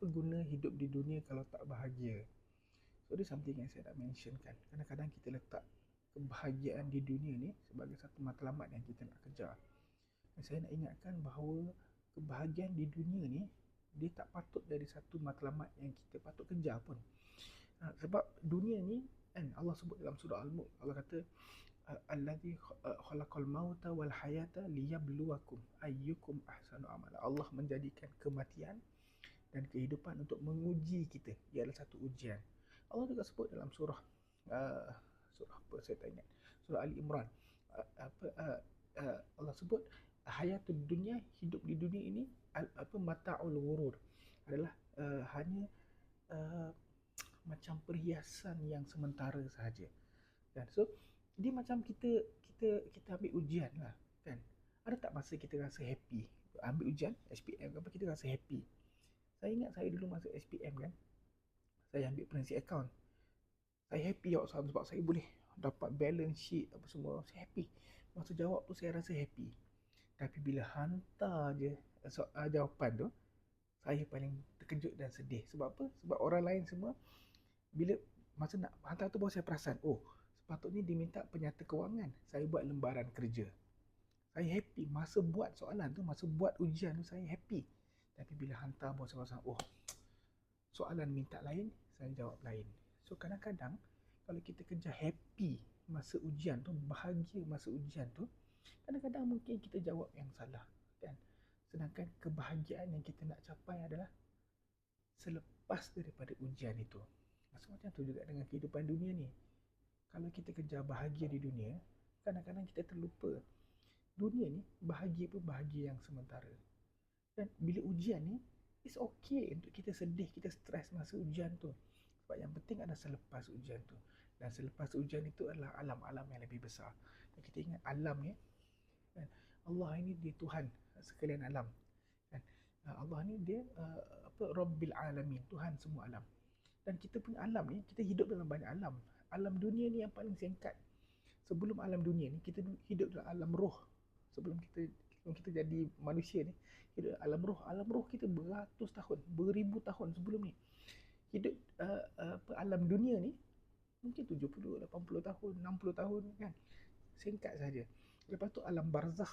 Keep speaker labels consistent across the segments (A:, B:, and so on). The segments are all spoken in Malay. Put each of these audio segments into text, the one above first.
A: apa guna hidup di dunia kalau tak bahagia. So this something yang saya nak mention kan. Kadang-kadang kita letak kebahagiaan di dunia ni sebagai satu matlamat yang kita nak kejar. Dan saya nak ingatkan bahawa kebahagiaan di dunia ni dia tak patut dari satu matlamat yang kita patut kejar pun. Sebab dunia ni kan Allah sebut dalam surah Al-Mulk, Allah kata allazi khalaqal mauta wal hayata liyabluwakum ayyukum ahsanu amala. Allah menjadikan kematian dan kehidupan untuk menguji kita. Ia adalah satu ujian. Allah juga sebut dalam surah apa saya tak ingat, surah Ali Imran, Allah sebut hayatud dunia, hidup di dunia ini mata'ul ghurur, adalah hanya macam perhiasan yang sementara sahaja. Dan so dia macam kita ambil ujian lah kan. Ada tak masa kita rasa happy ambil ujian SPM apa, kita rasa happy? Saya ingat saya dulu masuk SPM kan, saya ambil peneliti account, saya happy sebab saya boleh dapat balance sheet apa semua, saya happy. Masa jawab tu saya rasa happy. Tapi bila hantar je jawapan tu, saya paling terkejut dan sedih. Sebab apa? Sebab orang lain semua bila masa nak hantar tu baru saya perasan, oh sepatutnya diminta penyata kewangan, saya buat lembaran kerja. Saya happy masa buat soalan tu, masa buat ujian tu saya happy. Tapi bila hantar baru saya perasan, oh soalan minta lain, saya jawab lain. So kadang-kadang kalau kita kejar happy masa ujian tu, bahagia masa ujian tu, kadang-kadang mungkin kita jawab yang salah kan. Sedangkan kebahagiaan yang kita nak capai adalah selepas daripada ujian itu. Macam tu juga dengan kehidupan dunia ni. Kalau kita kejar bahagia di dunia, kadang-kadang kita terlupa dunia ni bahagia pun bahagia yang sementara. Dan bila ujian ni, it's okay untuk kita sedih, kita stres masa ujian tu. Sebab yang penting adalah selepas ujian tu. Dan selepas ujian itu adalah alam-alam yang lebih besar. Dan kita ingat alam ni, kan, Allah ini dia Tuhan sekalian alam. Kan? Allah ni dia Rabbil Alamin, Tuhan semua alam. Dan kita punya alam ni, kita hidup dalam banyak alam. Alam dunia ni yang paling singkat. Sebelum alam dunia ni, kita hidup dalam alam roh. Sebelum kita jadi manusia ni, hidup alam roh. Alam roh kita beratus tahun, beribu tahun sebelum ni. Hidup alam dunia ni mungkin 70, 80 tahun, 60 tahun kan. Singkat saja. Lepas tu alam barzakh,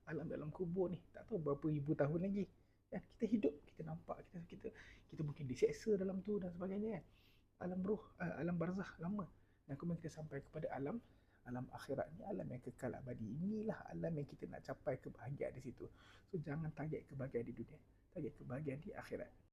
A: alam dalam kubur ni, tak tahu berapa ribu tahun lagi. Kan? Kita hidup, kita nampak, kita mungkin diseksa dalam tu dan sebagainya kan. Alam roh, alam barzakh lama. Dan kemudian kita sampai kepada alam akhirat ni, alam yang kekal abadi. Inilah alam yang kita nak capai kebahagiaan di situ. So jangan target kebahagiaan di dunia, target kebahagiaan di akhirat.